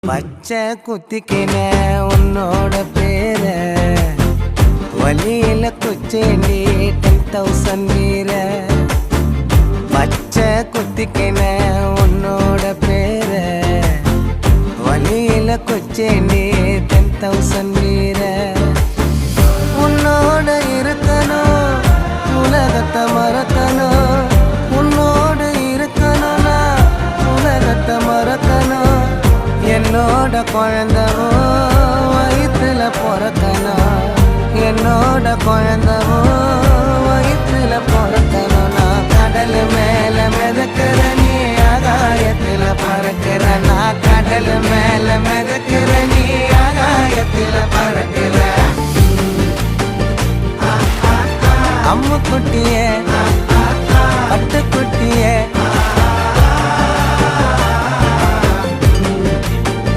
பச்சை குத்திக்கின உன்னோட பேர வலியில குச்சேண்டி 10,000 வீர பச்சை குத்திக்கின உன்னோட பேர வலியில குச்சேண்டி 10,000 வீர உன்னோட இருக்கணும் உலகத்தை மறக்கணும் உன்னோட இருக்கணும்னா உலகத்தை மறக்கணும் என்னோட குழந்தவோ வயிற்றுல பிறக்கணும் என்னோட குழந்தவோ வயிற்றுல பிறக்கணும் நான் கடல் மேல மிதக்கிற நீ ஆகாயத்துல பறக்கிற நான் கடல் மேல மிதக்கிற நீ ஆகாயத்துல பறக்கிற அம்மு குட்டியே பட்டு குட்டியே